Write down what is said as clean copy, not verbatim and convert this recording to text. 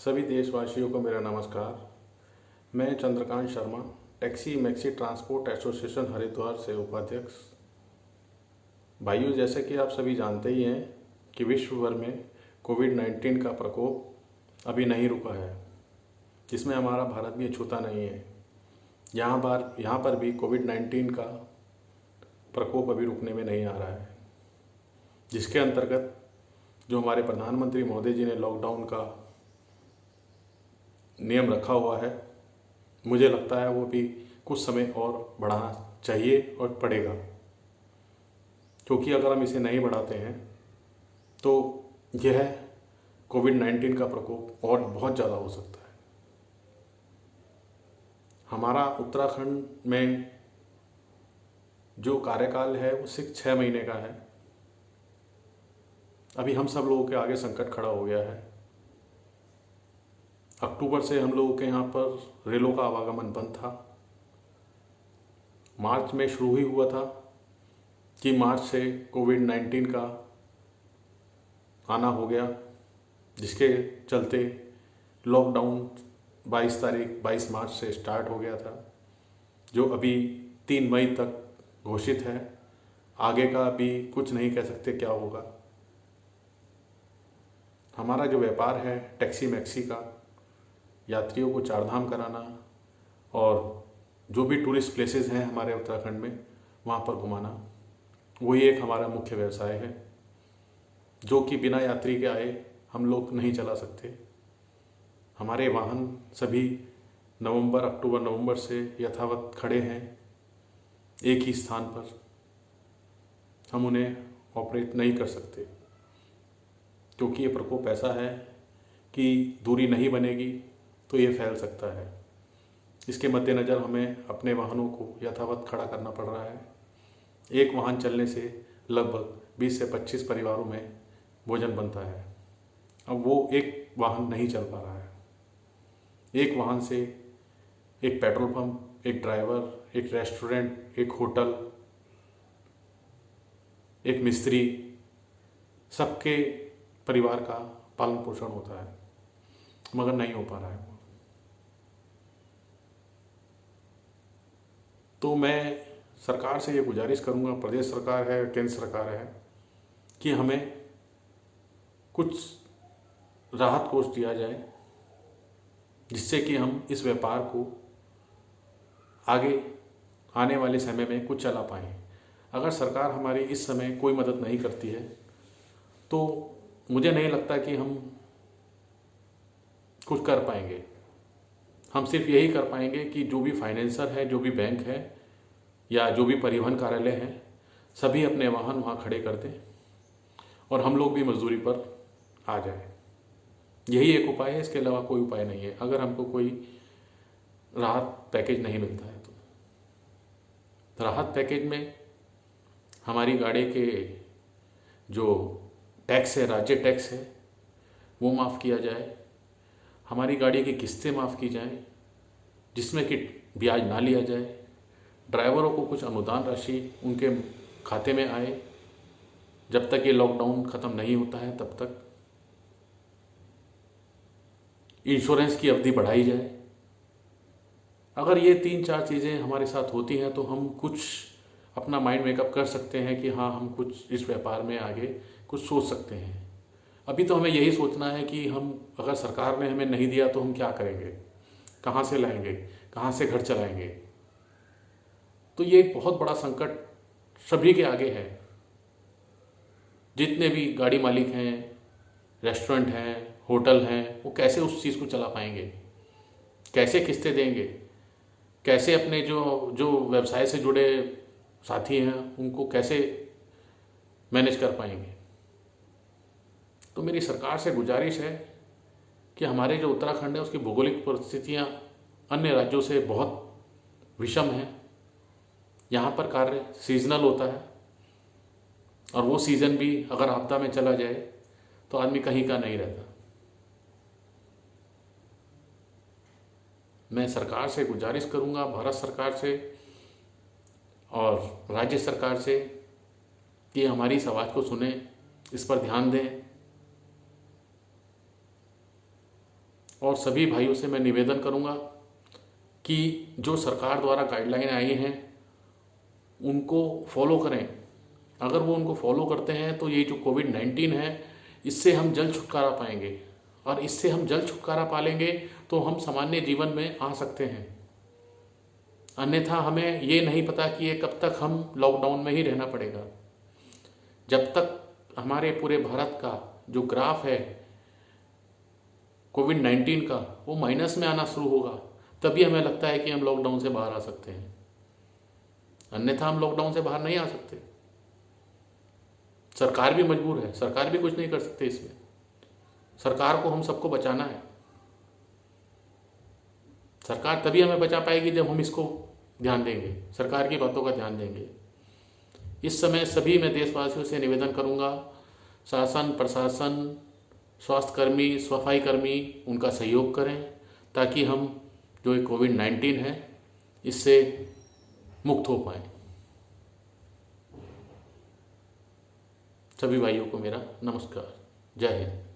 सभी देशवासियों को मेरा नमस्कार। मैं Chandrakant Sharma, taxi maxi transport association Haridwar से उपाध्यक्ष। भाइयों, जैसे कि आप सभी जानते ही हैं कि विश्व भर में कोविड-19 का प्रकोप अभी नहीं रुका है, जिसमें हमारा भारत भी अछूता नहीं है। यहाँ पर भी कोविड-19 का प्रकोप अभी रुकने में नहीं आ रहा है, जिसके अंतर्गत जो हमारे प्रधानमंत्री महोदय जी ने लॉकडाउन का नियम रखा हुआ है, मुझे लगता है वो भी कुछ समय और बढ़ाना चाहिए और पड़ेगा, क्योंकि अगर हम इसे नहीं बढ़ाते हैं तो यह कोविड-19 का प्रकोप और बहुत ज़्यादा हो सकता है। हमारा उत्तराखंड में जो कार्यकाल है वो सिर्फ 6 महीने का है। अभी हम सब लोगों के आगे संकट खड़ा हो गया है। अक्टूबर से हम लोगों के यहाँ पर रेलों का आवागमन बंद था। मार्च में शुरू ही हुआ था कि मार्च से कोविड-19 का आना हो गया, जिसके चलते लॉकडाउन 22 मार्च से स्टार्ट हो गया था, जो अभी 3 मई तक घोषित है। आगे का अभी कुछ नहीं कह सकते क्या होगा। हमारा जो व्यापार है टैक्सी मैक्सी का, यात्रियों को चारधाम कराना और जो भी टूरिस्ट प्लेसेस हैं हमारे उत्तराखंड में वहाँ पर घुमाना, वही एक हमारा मुख्य व्यवसाय है, जो कि बिना यात्री के आए हम लोग नहीं चला सकते। हमारे वाहन सभी अक्टूबर नवंबर से यथावत खड़े हैं एक ही स्थान पर। हम उन्हें ऑपरेट नहीं कर सकते, क्योंकि ये प्रकोप ऐसा है कि दूरी नहीं बनेगी तो ये फैल सकता है। इसके मद्देनज़र हमें अपने वाहनों को यथावत खड़ा करना पड़ रहा है। एक वाहन चलने से लगभग 20 से 25 परिवारों में भोजन बनता है। अब वो एक वाहन नहीं चल पा रहा है। एक वाहन से एक पेट्रोल पंप, एक ड्राइवर, एक रेस्टोरेंट, एक होटल, एक मिस्त्री, सबके परिवार का पालन पोषण होता है, मगर नहीं हो पा रहा है। तो मैं सरकार से ये गुजारिश करूंगा, प्रदेश सरकार है, केंद्र सरकार है, कि हमें कुछ राहत कोष दिया जाए, जिससे कि हम इस व्यापार को आगे आने वाले समय में कुछ चला पाएँ। अगर सरकार हमारी इस समय कोई मदद नहीं करती है तो मुझे नहीं लगता कि हम कुछ कर पाएंगे। हम सिर्फ यही कर पाएंगे कि जो भी फाइनेंसर है, जो भी बैंक है या जो भी परिवहन कार्यालय हैं, सभी अपने वाहन वहाँ खड़े कर दें और हम लोग भी मजदूरी पर आ जाए। यही एक उपाय है, इसके अलावा कोई उपाय नहीं है। अगर हमको कोई राहत पैकेज नहीं मिलता है तो राहत पैकेज में हमारी गाड़ी के जो टैक्स है, राज्य टैक्स है, वो माफ़ किया जाए। हमारी गाड़ी की किस्तें माफ़ की जाएं, जिसमें कि ब्याज ना लिया जाए। ड्राइवरों को कुछ अनुदान राशि उनके खाते में आए। जब तक ये लॉकडाउन ख़त्म नहीं होता है तब तक इंश्योरेंस की अवधि बढ़ाई जाए। अगर ये 3-4 चीज़ें हमारे साथ होती हैं तो हम कुछ अपना माइंड मेकअप कर सकते हैं कि हाँ, हम कुछ इस व्यापार में आगे कुछ सोच सकते हैं। अभी तो हमें यही सोचना है कि हम, अगर सरकार ने हमें नहीं दिया तो हम क्या करेंगे, कहाँ से लाएंगे, कहाँ से घर चलाएंगे। तो ये एक बहुत बड़ा संकट सभी के आगे है। जितने भी गाड़ी मालिक हैं, रेस्टोरेंट हैं, होटल हैं, वो कैसे उस चीज़ को चला पाएंगे, कैसे किस्तें देंगे, कैसे अपने जो व्यवसाय से जुड़े साथी हैं उनको कैसे मैनेज कर पाएंगे। तो मेरी सरकार से गुजारिश है कि हमारे जो उत्तराखंड है उसकी भौगोलिक परिस्थितियाँ अन्य राज्यों से बहुत विषम हैं। यहाँ पर कार्य सीजनल होता है और वो सीज़न भी अगर आपदा में चला जाए तो आदमी कहीं का नहीं रहता। मैं सरकार से गुजारिश करूँगा, भारत सरकार से और राज्य सरकार से, कि हमारी इस आवाज़ को सुने, इस पर ध्यान दें। और सभी भाइयों से मैं निवेदन करूंगा कि जो सरकार द्वारा गाइडलाइन आई हैं उनको फॉलो करें। अगर वो उनको फॉलो करते हैं तो ये जो कोविड-19 है इससे हम जल्द छुटकारा पाएंगे, और इससे हम जल्द छुटकारा पालेंगे तो हम सामान्य जीवन में आ सकते हैं। अन्यथा हमें ये नहीं पता कि ये कब तक हम लॉकडाउन में ही रहना पड़ेगा। जब तक हमारे पूरे भारत का जो ग्राफ है कोविड-19 का वो माइनस में आना शुरू होगा, तभी हमें लगता है कि हम लॉकडाउन से बाहर आ सकते हैं, अन्यथा हम लॉकडाउन से बाहर नहीं आ सकते। सरकार भी मजबूर है, सरकार भी कुछ नहीं कर सकते इसमें। सरकार को हम सबको बचाना है। सरकार तभी हमें बचा पाएगी जब हम इसको ध्यान देंगे, सरकार की बातों का ध्यान देंगे। इस समय सभी मैं देशवासियों से निवेदन करूंगा, शासन, प्रशासन, स्वास्थ्यकर्मी, सफाई कर्मी उनका सहयोग करें ताकि हम जो ये कोविड-19 है इससे मुक्त हो पाएं। सभी भाइयों को मेरा नमस्कार। जय हिंद।